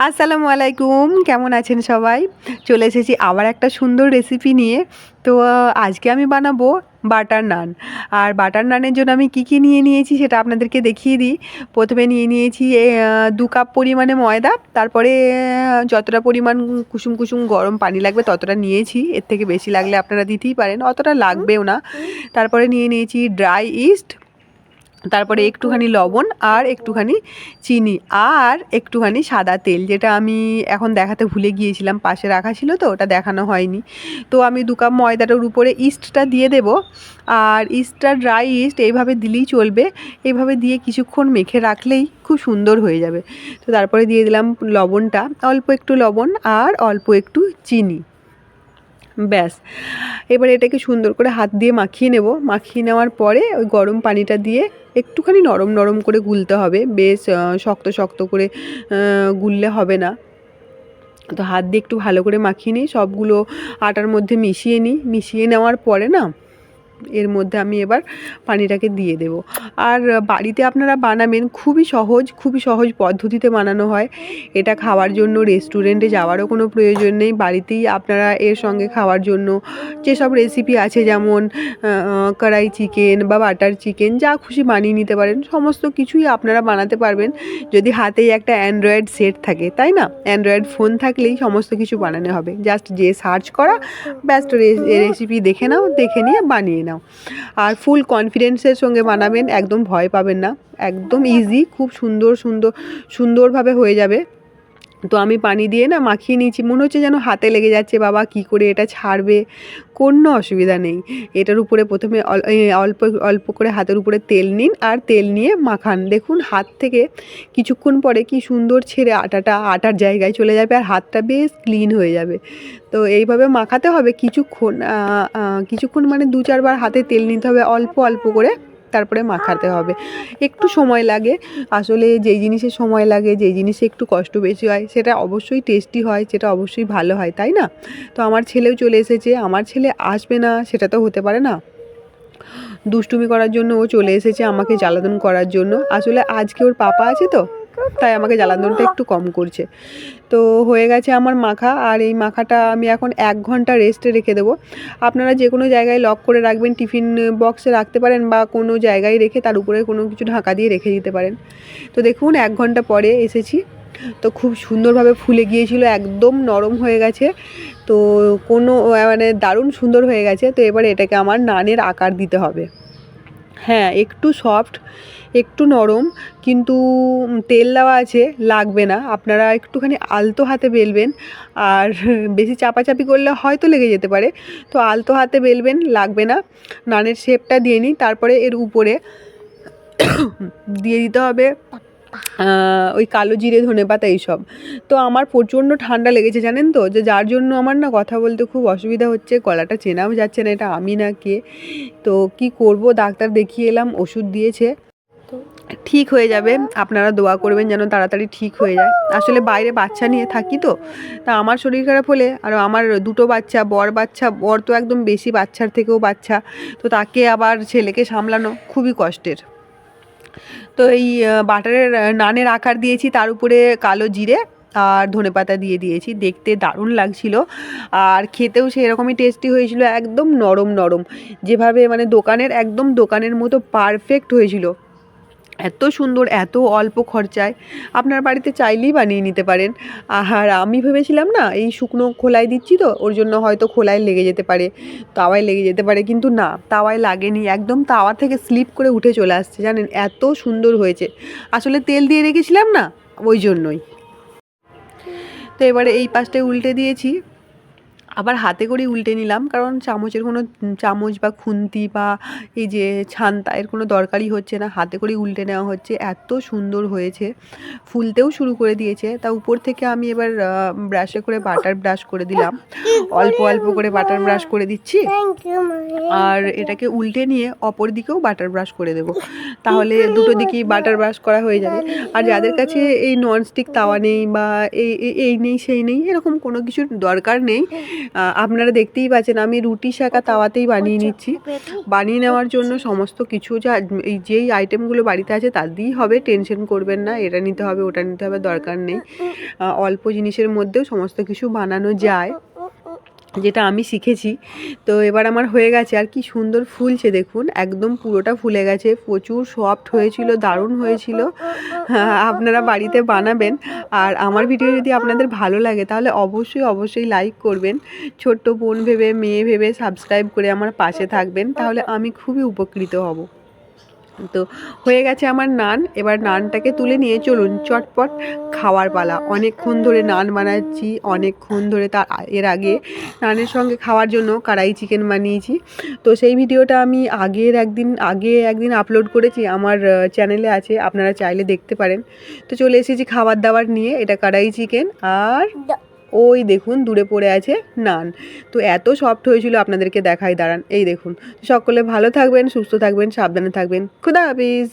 আসসালামু আলাইকুম, কেমন আছেন সবাই? চলে এসেছি আবার একটা সুন্দর রেসিপি নিয়ে। তো আজকে আমি বানাবো বাটার নান। আর বাটার নানের জন্য আমি কি নিয়ে নিয়েছি সেটা আপনাদেরকে দেখিয়ে দিই। প্রথমে নিয়ে নিয়েছি 2 কাপ পরিমাণে ময়দা, তারপরে যতটা পরিমাণ কুসুম কুসুম গরম পানি লাগবে ততটা নিয়েছি। এর থেকে বেশি লাগলে আপনারা দিতেই পারেন, অতটা লাগবেও না। তারপরে নিয়ে নিয়েছি ড্রাই ইস্ট, তারপরে একটুখানি লবণ আর একটুখানি চিনি আর একটুখানি সাদা তেল, যেটা আমি এখন দেখাতে ভুলে গিয়েছিলাম, পাশে রাখা ছিল তো ওটা দেখানো হয়নি। তো আমি 2 কাপ ময়দাটার উপরে ইস্টটা দিয়ে দেব। আর ইস্টটা ড্রাই ইস্ট এইভাবে দিলেই চলবে, এইভাবে দিয়ে কিছুক্ষণ মেখে রাখলেই খুব সুন্দর হয়ে যাবে। তো তারপরে দিয়ে দিলাম লবণটা, অল্প একটু লবণ আর অল্প একটু চিনি, ব্যাস। এবার এটাকে সুন্দর করে হাত দিয়ে মাখিয়ে নেব। মাখিয়ে নেওয়ার পরে ওই গরম পানিটা দিয়ে একটুখানি নরম নরম করে গুলতে হবে, বেশ শক্ত শক্ত করে গুললে হবে না। তো হাত দিয়ে একটু ভালো করে মাখিয়ে নিই, সবগুলো আটার মধ্যে মিশিয়ে নিই। মিশিয়ে নেওয়ার পরে না এর মধ্যে আমি এবার পানিটাকে দিয়ে দেব। আর বাড়িতে আপনারা বানাবেন, খুবই সহজ পদ্ধতিতে বানানো হয়। এটা খাওয়ার জন্য রেস্টুরেন্টে যাওয়ারও কোনো প্রয়োজন নেই, বাড়িতেই আপনারা এর সঙ্গে খাওয়ার জন্য যেসব রেসিপি আছে, যেমন কড়াই চিকেন বা বাটার চিকেন, যা খুশি বানিয়ে নিতে পারেন। সমস্ত কিছুই আপনারা বানাতে পারবেন যদি হাতেই একটা অ্যান্ড্রয়েড সেট থাকে, তাই না? অ্যান্ড্রয়েড ফোন থাকলেই সমস্ত কিছু বানানো হবে, জাস্ট যে সার্চ করা, ব্যস্ত রেসিপি দেখে নাও, দেখে নিয়ে বানিয়ে নাও। আর ফুল কনফিডেন্সের সঙ্গে বানাবেন, একদম ভয় পাবেন না, একদম ইজি, খুব সুন্দরভাবে হয়ে যাবে। তো আমি পানি দিয়ে না মাখিয়ে নিয়েছি, মনে হচ্ছে যেন হাতে লেগে যাচ্ছে, বাবা কি করে এটা ছাড়বে। কোনো অসুবিধা নেই। এটার উপরে প্রথমে অল্প অল্প করে হাতের উপরে তেল নিন, আর তেল নিয়ে মাখান। দেখুন হাত থেকে কিছুক্ষণ পরে কি সুন্দর ছেড়ে আটাটা আটার জায়গায় চলে যাবে, আর হাতটা বেশ ক্লিন হয়ে যাবে। তো এইভাবে মাখাতে হবে কিছুক্ষণ মানে 2-4 বার হাতে তেল নিতে হবে, অল্প অল্প করে, তারপরে মাখাতে হবে। একটু সময় লাগে, আসলে যেই জিনিসে সময় লাগে, যেই জিনিসে একটু কষ্ট বেশি হয়, সেটা অবশ্যই টেস্টি হয়, সেটা অবশ্যই ভালো হয়, তাই না? তো আমার ছেলেও চলে এসেছে, আমার ছেলে আসবে না সেটা তো হতে পারে না। দুষ্টুমি করার জন্য ও চলে এসেছে আমাকে জ্বালাতন করার জন্য। আসলে আজকে ওর পাপা আছে তো, তাই আমাকে জ্বালাতনটা একটু কম করছে। তো হয়ে গেছে আমার মাখা, আর এই মাখাটা আমি এখন 1 ঘন্টা রেস্টে রেখে দেবো। আপনারা যে কোনো জায়গায় লক করে রাখবেন, টিফিন বক্সে রাখতে পারেন, বা কোনো জায়গায় রেখে তার উপরে কোনো কিছু ঢাকা দিয়ে রেখে দিতে পারেন। তো দেখুন 1 ঘন্টা পরে এসেছি, তো খুব সুন্দরভাবে ফুলে গিয়েছিল, একদম নরম হয়ে গেছে। তো কোনো মানে দারুণ সুন্দর হয়ে গেছে। তো এবারে এটাকে আমার নানের আকার দিতে হবে। হ্যাঁ, একটু সফট, একটু নরম, কিন্তু তেল দেওয়া আছে, লাগবে না। আপনারা একটুখানি আলতো হাতে বেলবেন, আর বেশি চাপাচাপি করলে হয়তো লেগে যেতে পারে। তো আলতো হাতে বেলবেন, লাগবে না। নানের শেপটা দিয়ে নিই, তারপরে এর উপরে দিয়ে দিতে হবে ওই কালো জিরে, ধনেপাতা, এইসব। তো আমার প্রচণ্ড ঠান্ডা লেগেছে জানেন তো, যার জন্য আমার না কথা বলতে খুব অসুবিধা হচ্ছে, গলাটা চেনাও যাচ্ছে না এটা আমি না কে। তো কি করব, ডাক্তার দেখিয়ে এলাম, ওষুধ দিয়েছে, ঠিক হয়ে যাবে। আপনারা দোয়া করবেন যেন তাড়াতাড়ি ঠিক হয়ে যায়। আসলে বাইরে বাচ্চা নিয়ে থাকি তো, তা আমার শরীর খারাপ হলে, আর আমার 2টো বাচ্চা, বর তো একদম বেশি, বাচ্চার থেকেও বাচ্চা, তো তাকে আবার ছেলেকে সামলানো খুবই কষ্টের। তো এই বাটারের নানের আকার দিয়েছি, তার উপরে কালো জিরে আর ধনেপাতা দিয়ে দিয়েছি, দেখতে দারুণ লাগছিল, আর খেতেও সেরকমই টেস্টি হয়েছিল, একদম নরম নরম, যেভাবে মানে একদম দোকানের মতো পারফেক্ট হয়েছিল। এত সুন্দর, এত অল্প খরচায় আপনার বাড়িতে চাইলেই বানিয়ে নিতে পারেন। আর আমি ভেবেছিলাম না এই শুকনো খোলায় দিচ্ছি তো ওর জন্য হয়তো খোলায় লেগে যেতে পারে, তাওয়ায় লেগে যেতে পারে, কিন্তু না, তাওয়ায় লাগেনি, একদম তাওয়া থেকে স্লিপ করে উঠে চলে আসছে, জানেন এত সুন্দর হয়েছে। আসলে তেল দিয়ে রেখেছিলাম না, ওই জন্যই। তো এবারে এই পাশটায় উল্টে দিয়েছি, আবার হাতে করেই উল্টে নিলাম, কারণ চামচ বা খুন্তি বা এই যে ছান্তা, এর কোনো দরকারই হচ্ছে না, হাতে করেই উল্টে নেওয়া হচ্ছে। এত সুন্দর হয়েছে, ফুলতেও শুরু করে দিয়েছে। তা উপর থেকে আমি এবার ব্রাশে করে বাটার ব্রাশ করে দিলাম, অল্প অল্প করে বাটার ব্রাশ করে দিচ্ছি, আর এটাকে উল্টে নিয়ে অপর দিকেও বাটার ব্রাশ করে দেব, তাহলে দুটো দিকেই বাটার ব্রাশ করা হয়ে যাবে। আর যাদের কাছে এই ননস্টিক তাওয়া নেই, বা এই নেই সেই নেই, এরকম কোনো কিছুর দরকার নেই, আপনারা দেখতেই পাচ্ছেন আমি রুটি সেঁকা তাওয়াতেই বানিয়ে নিচ্ছি। বানিয়ে নেওয়ার জন্য সমস্ত কিছু এই যেই আইটেমগুলো বাড়িতে আছে তার দিয়েই হবে, টেনশন করবেন না এটা নিতে হবে ওটা নিতে হবে দরকার নেই। অল্প জিনিসের মধ্যেও সমস্ত কিছু বানানো যায়, যেটা আমি শিখেছি। তো এবার আমার হয়ে গেছে, আর কি সুন্দর ফুলছে দেখুন, একদম পুরোটা ফুলে গেছে, প্রচুর সফট হয়েছিল, দারুণ হয়েছিল। আপনারা বাড়িতে বানাবেন। আর আমার ভিডিও যদি আপনাদের ভালো লাগে তাহলে অবশ্যই লাইক করবেন, ছোট্ট বোন ভেবে মেয়ে ভেবে সাবস্ক্রাইব করে আমার পাশে থাকবেন, তাহলে আমি খুবই উপকৃত হব। তো হয়ে গেছে আমার নান, এবার নানটাকে তুলে নিয়ে চলুন চটপট খাওয়ার পালা। অনেকক্ষণ ধরে নান বানাচ্ছি, অনেকক্ষণ ধরে এর আগে নানের সঙ্গে খাওয়ার জন্য কড়াই চিকেন বানিয়েছি। তো সেই ভিডিওটা আমি একদিন আপলোড করেছি, আমার চ্যানেলে আছে, আপনারা চাইলে দেখতে পারেন। তো চলে এসেছি খাবার দাবার নিয়ে, এটা কড়াই চিকেন আর ওই দেখুন দূরে পড়ে আছে নান। তো এত সফট হয়েছিল আপনাদেরকে দেখাই, দাঁড়ান, এই দেখুন। সকলে ভালো থাকবেন, সুস্থ থাকবেন, সাবধানে থাকবেন। খুদা হাফিজ।